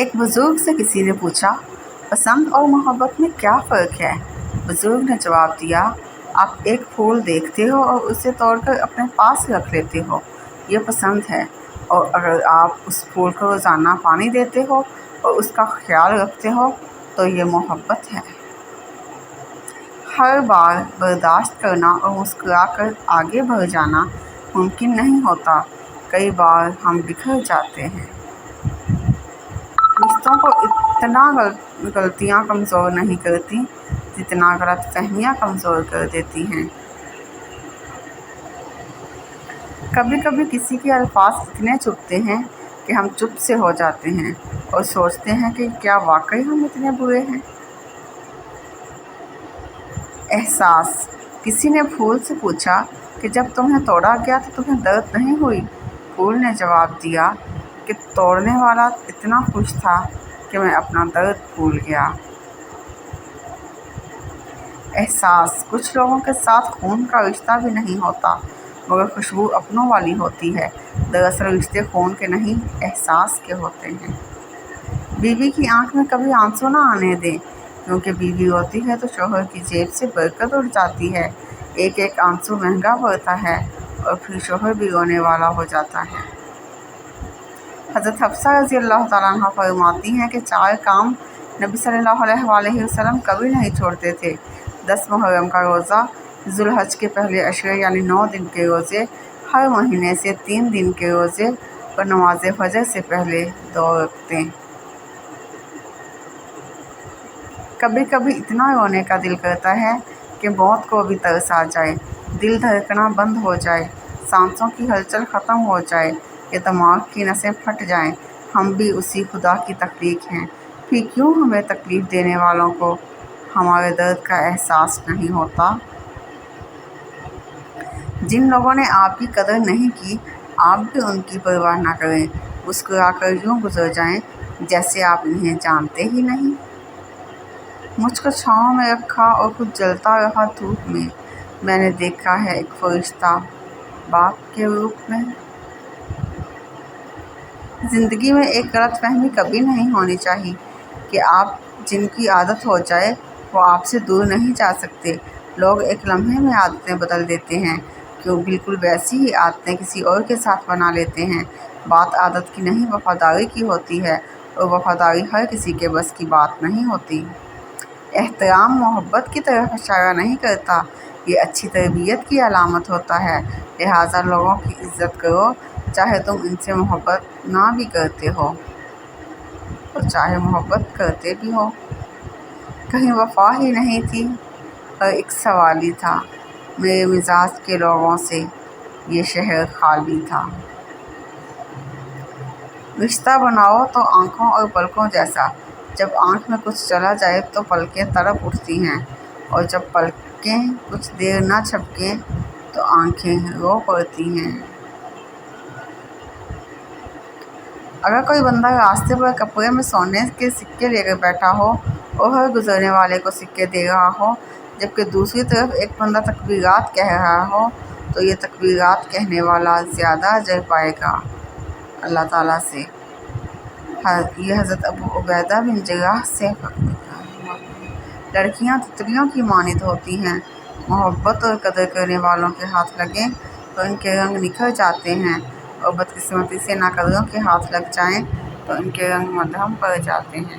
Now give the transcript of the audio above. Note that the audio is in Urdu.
ایک بزرگ سے کسی نے پوچھا، پسند اور محبت میں کیا فرق ہے؟ بزرگ نے جواب دیا، آپ ایک پھول دیکھتے ہو اور اسے توڑ کر اپنے پاس رکھ لیتے ہو، یہ پسند ہے، اور اگر آپ اس پھول کو روزانہ پانی دیتے ہو اور اس کا خیال رکھتے ہو تو یہ محبت ہے۔ ہر بار برداشت کرنا اور مسکرا کر آگے بڑھ جانا ممکن نہیں ہوتا، کئی بار ہم بکھر جاتے ہیں۔ رشتوں کو اتنا غلطیاں کمزور نہیں کرتی جتنا غلط فہمیاں کمزور کر دیتی ہیں۔ کبھی کبھی کسی کے الفاظ اتنے چبھتے ہیں کہ ہم چپ سے ہو جاتے ہیں اور سوچتے ہیں کہ کیا واقعی ہم اتنے برے ہیں؟ احساس۔ کسی نے پھول سے پوچھا کہ جب تمہیں توڑا گیا تو تمہیں درد نہیں ہوئی؟ پھول نے جواب دیا کہ توڑنے والا اتنا خوش تھا کہ میں اپنا درد بھول گیا۔ احساس۔ کچھ لوگوں کے ساتھ خون کا رشتہ بھی نہیں ہوتا مگر خوشبو اپنوں والی ہوتی ہے۔ دراصل رشتے خون کے نہیں، احساس کے ہوتے ہیں۔ بیوی کی آنکھ میں کبھی آنسو نہ آنے دیں، کیونکہ بیوی روتی ہے تو شوہر کی جیب سے برکت اڑ جاتی ہے۔ ایک ایک آنسو مہنگا پڑتا ہے اور پھر شوہر بھی رونے والا ہو جاتا ہے۔ حضرت حفصہ رضی اللہ تعالیٰ عنہا فرماتی ہیں کہ 4 کام نبی صلی اللہ علیہ وآلہ وسلم کبھی نہیں چھوڑتے تھے: 10 محرم کا روزہ، ذو الحج کے پہلے عشرے یعنی 9 دن کے روزے، ہر مہینے سے 3 دن کے روزے، اور نماز فجر سے پہلے 2 رکعتیں۔ کبھی کبھی اتنا رونے کا دل کرتا ہے کہ موت کو بھی ترس آ جائے، دل دھڑکنا بند ہو جائے، سانسوں کی ہلچل ختم ہو جائے یا دماغ کی نسیں پھٹ جائیں۔ ہم بھی اسی خدا کی تخلیق ہیں، پھر کیوں ہمیں تکلیف دینے والوں کو ہمارے درد کا احساس نہیں ہوتا؟ جن لوگوں نے آپ کی قدر نہیں کی، آپ بھی ان کی پرواہ نہ کریں، مسکرا کر یوں گزر جائیں جیسے آپ انہیں جانتے ہی نہیں۔ مجھ کو چھاؤں میں رکھا اور خود جلتا رہا دھوپ میں، میں نے دیکھا ہے ایک فرشتہ باپ کے روپ میں۔ زندگی میں ایک غلط فہمی کبھی نہیں ہونی چاہیے کہ آپ جن کی عادت ہو جائے وہ آپ سے دور نہیں جا سکتے۔ لوگ ایک لمحے میں عادتیں بدل دیتے ہیں، کیوں بالکل ویسی ہی عادتیں کسی اور کے ساتھ بنا لیتے ہیں۔ بات عادت کی نہیں، وفاداری کی ہوتی ہے، اور وفاداری ہر کسی کے بس کی بات نہیں ہوتی۔ احترام محبت کی طرف اشارہ نہیں کرتا، یہ اچھی تربیت کی علامت ہوتا ہے۔ لہٰذا لوگوں کی عزت کرو، چاہے تم ان سے محبت نہ بھی کرتے ہو اور چاہے محبت کرتے بھی ہو۔ کہیں وفا ہی نہیں تھی، ہر ایک سوالی تھا، میرے مزاج کے لوگوں سے یہ شہر خالی تھا۔ رشتہ بناؤ تو آنکھوں اور پلکوں جیسا، جب آنکھ میں کچھ چلا جائے تو پلکیں تڑپ اٹھتی ہیں، اور جب پلکیں کچھ دیر نہ جھپکیں تو آنکھیں رو پڑتی ہیں۔ اگر کوئی بندہ راستے پر کپڑے میں سونے کے سکے لے کر بیٹھا ہو اور ہر گزرنے والے کو سکے دے رہا ہو، جبکہ دوسری طرف ایک بندہ تکبیرات کہہ رہا ہو، تو یہ تکبیرات کہنے والا زیادہ اجر پائے گا اللہ تعالیٰ سے۔ یہ حضرت ابو عبیدہ بن جراح سے۔ لڑکیاں تتلیوں کی مانند ہوتی ہیں، محبت اور قدر کرنے والوں کے ہاتھ لگیں تو ان کے رنگ نکھر جاتے ہیں، اور بدقسمتی سے ناقدروں کے ہاتھ لگ جائیں تو ان کے رنگ مدھم پڑ جاتے ہیں۔